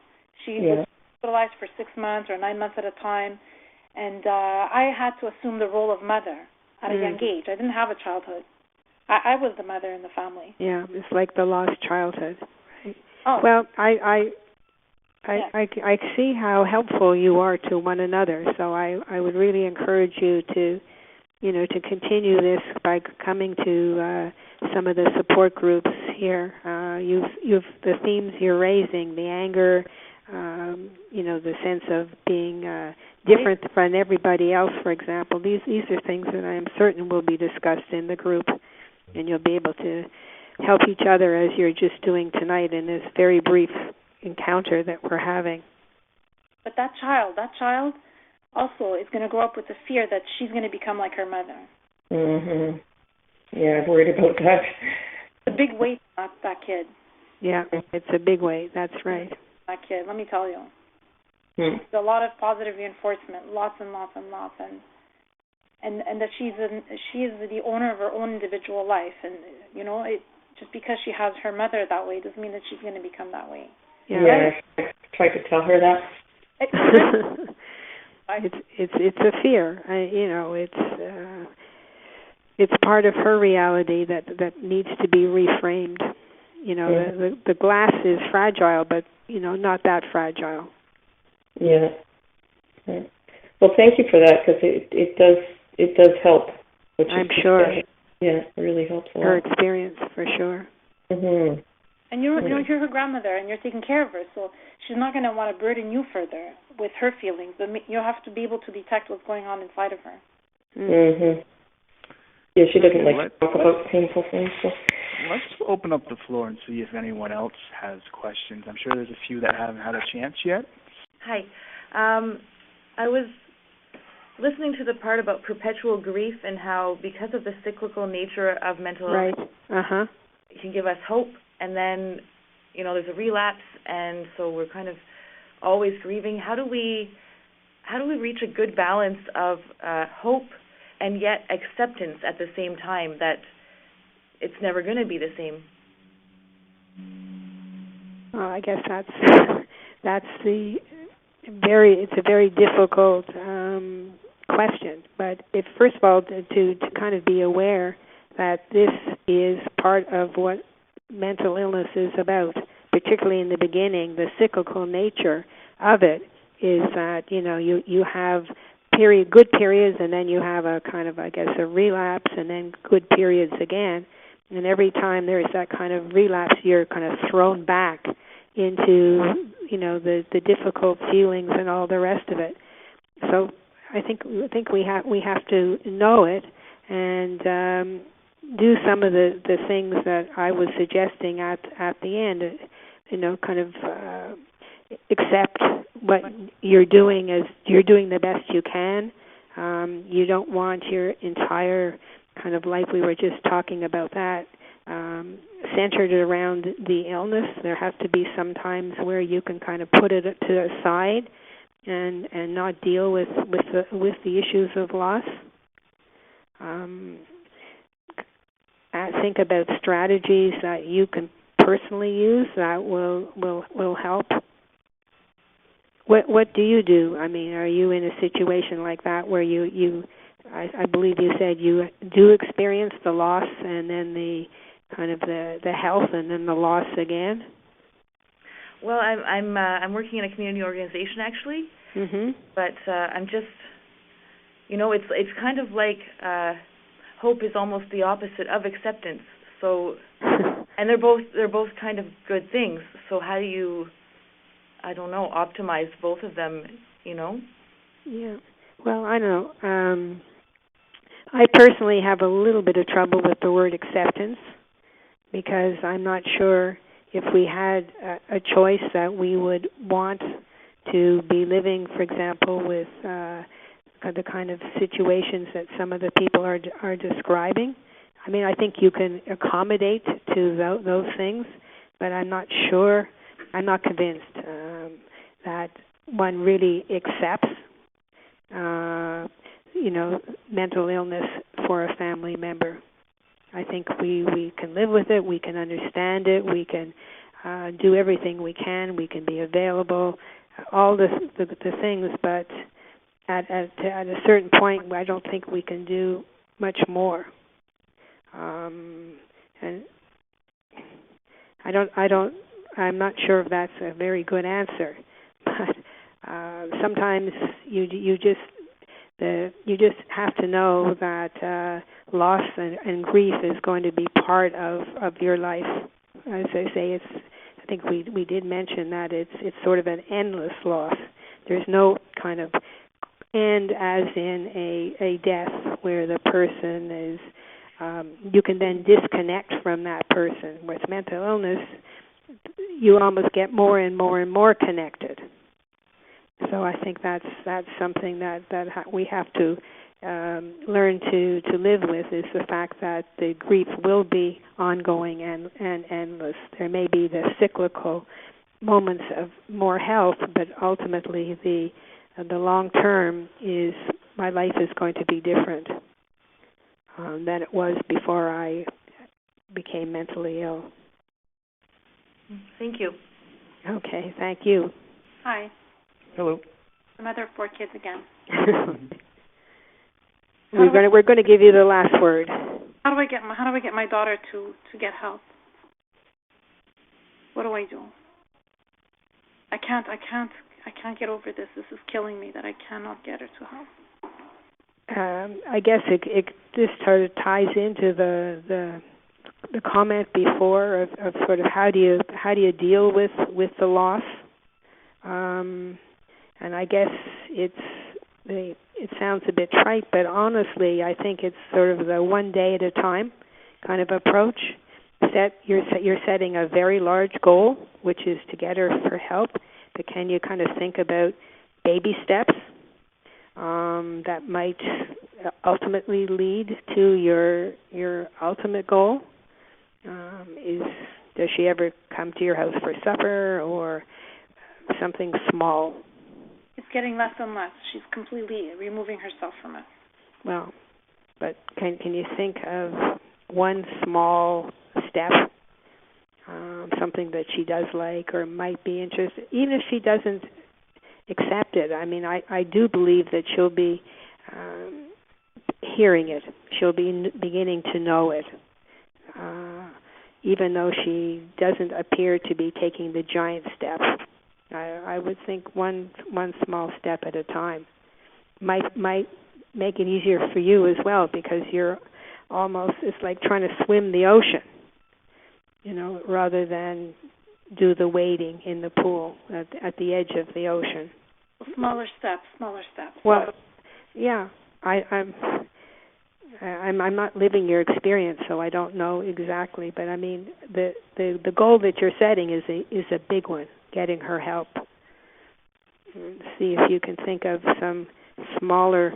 She was hospitalized for 6 months or 9 months at a time, and I had to assume the role of mother at a young age. I didn't have a childhood. I was the mother in the family. Yeah, it's like the lost childhood. Well, I see how helpful you are to one another. So I would really encourage you to, to continue this by coming to some of the support groups here. You've the themes you're raising, the anger, the sense of being different from everybody else, for example. These are things that I am certain will be discussed in the group, and you'll be able to help each other as you're just doing tonight in this very brief encounter that we're having. But that child also is going to grow up with the fear that she's going to become like her mother. Mhm. Yeah, I'm worried about that. It's a big weight on that kid. Yeah, it's a big weight. That's right. That kid, let me tell you. Hmm. There's a lot of positive reinforcement, lots and lots and lots, and that she's the owner of her own individual life, and just because she has her mother that way doesn't mean that she's going to become that way. Yeah, I tried to tell her that. It's a fear. It's part of her reality that needs to be reframed. The glass is fragile, but not that fragile. Yeah. Well, thank you for that, because it does help. I'm sure. Yeah, it really helps a lot. Her experience, for sure. Mhm. And you're her grandmother, and you're taking care of her, so she's not going to want to burden you further with her feelings. But you have to be able to detect what's going on inside of her. Mhm. Yeah, she doesn't like to talk about painful things. So. Let's open up the floor and see if anyone else has questions. I'm sure there's a few that haven't had a chance yet. Hi. I was listening to the part about perpetual grief and how, because of the cyclical nature of mental illness, it can give us hope, and then, there's a relapse, and so we're kind of always grieving. How do we reach a good balance of hope and yet acceptance at the same time that it's never going to be the same? Well, I guess that's it's a very difficult question. But first of all, to kind of be aware that this is part of what mental illness is about, particularly in the beginning. The cyclical nature of it is that you have good periods, and then you have a kind of, I guess, a relapse, and then good periods again. And every time there's that kind of relapse, you're kind of thrown back into the difficult feelings and all the rest of it. So I think we have to know it and do some of the things that I was suggesting at the end. Kind of accept what you're doing as you're doing the best you can. You don't want your entire kind of life, we were just talking about that, centered around the illness. There has to be some times where you can kind of put it to the side and not deal with the issues of loss. Think about strategies that you can personally use that will help. What do you do? I mean, are you in a situation like that where I believe you said you do experience the loss and then the kind of the health and then the loss again? Well, I'm working in a community organization actually, but I'm just, it's kind of like hope is almost the opposite of acceptance. So, and they're both kind of good things. So how do you, I don't know, optimize both of them? Yeah. Well, I don't know. I personally have a little bit of trouble with the word acceptance because I'm not sure if we had a choice that we would want to be living, for example, with the kind of situations that some of the people are describing. I mean, I think you can accommodate to those things, but I'm not sure, I'm not convinced that one really accepts mental illness for a family member. I think we can live with it, we can understand it, we can do everything we can be available, all the things, but at a certain point, I don't think we can do much more. And I I'm not sure if that's a very good answer, but sometimes you just have to know that loss and grief is going to be part of your life. As I say, I think we did mention that it's sort of an endless loss. There's no kind of end, as in a death where the person is. You can then disconnect from that person. With mental illness, you almost get more and more and more connected. So I think that's something that we have to learn to live with, is the fact that the grief will be ongoing and endless. There may be the cyclical moments of more health, but ultimately the long term is my life is going to be different than it was before I became mentally ill. Thank you. Okay, thank you. Hi. Hello. The mother of 4 kids again. We're going to give you the last word. How do I get my daughter to get help? What do I do? I can't get over this. This is killing me that I cannot get her to help. I guess it just sort of ties into the comment before of sort of how do you deal with the loss, and I guess it sounds a bit trite, but honestly I think it's sort of the one day at a time kind of approach. You're setting a very large goal, which is to get her for help, but can you kind of think about baby steps that might ultimately lead to your ultimate goal? Does she ever come to your house for supper or something small? It's getting less and less. She's completely removing herself from it. Well, but can you think of one small step, something that she does like or might be interested, even if she doesn't accept it? I mean, I do believe that she'll be hearing it. She'll be beginning to know it, even though she doesn't appear to be taking the giant step. I would think one small step at a time might make it easier for you as well, because you're almost, it's like trying to swim the ocean, rather than do the wading in the pool at the edge of the ocean. Smaller steps. Well, yeah, I'm not living your experience, so I don't know exactly. But I mean, the goal that you're setting is a big one. Getting her help. See if you can think of some smaller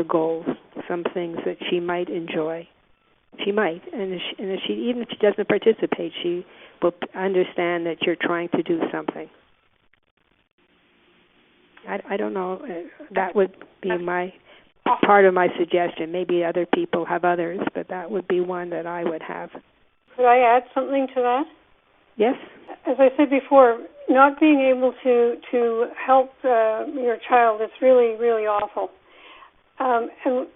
goals, some things that she might enjoy. She might, and if she even if she doesn't participate, she will understand that you're trying to do something. I don't know. That would be my part of my suggestion. Maybe other people have others, but that would be one that I would have. Could I add something to that? Yes? As I said before, not being able to help your child is really, really awful. And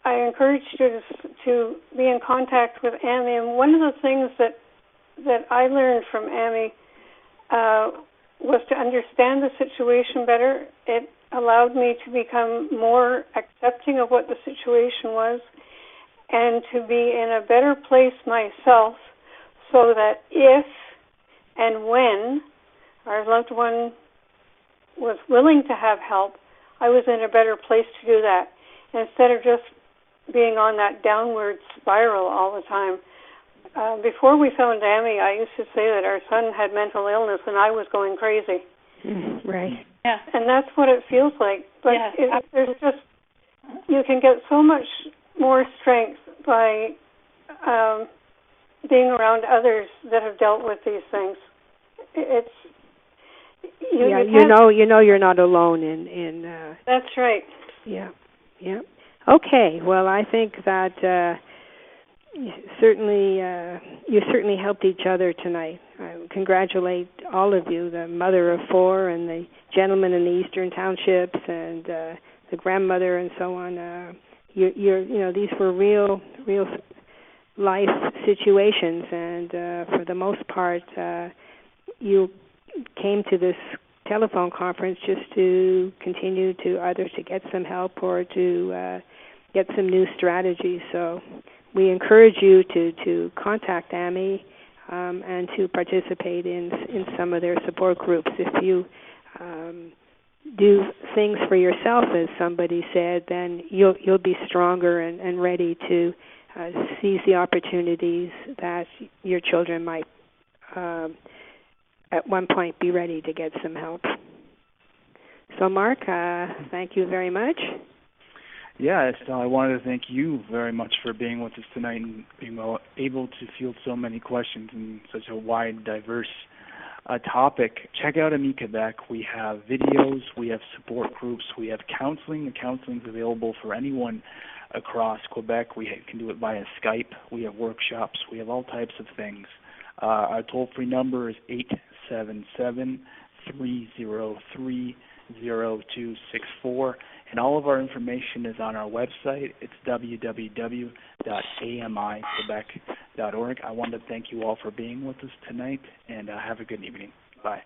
I encourage you to be in contact with AMI. And one of the things that I learned from AMI was to understand the situation better. It allowed me to become more accepting of what the situation was and to be in a better place myself, so that if and when our loved one was willing to have help, I was in a better place to do that, instead of just being on that downward spiral all the time. Before we found AMI, I used to say that our son had mental illness and I was going crazy. Right. Yeah. And that's what it feels like. But there's just, you can get so much more strength by being around others that have dealt with these things. It's you know you're not alone in That's right. Yeah. Okay. Well, I think that you certainly helped each other tonight. I congratulate all of you, the mother of 4 and the gentleman in the Eastern Townships and the grandmother and so on. These were real life situations, and for the most part, you came to this telephone conference just to continue to either to get some help or to get some new strategies. So we encourage you to contact AMI and to participate in some of their support groups. If you do things for yourself, as somebody said, then you'll be stronger and ready to seize the opportunities that your children might at one point be ready to get some help. So Mark, thank you very much. Yeah, Estelle, I wanted to thank you very much for being with us tonight and being able to field so many questions in such a wide, diverse topic. Check out AMI-Quebec. We have videos, we have support groups, we have counseling. The counseling is available for anyone across Quebec. We can do it via Skype. We have workshops. We have all types of things. Our toll-free number is 877-303-0264, and all of our information is on our website. It's www.AMI-Quebec.org. I want to thank you all for being with us tonight, and have a good evening. Bye.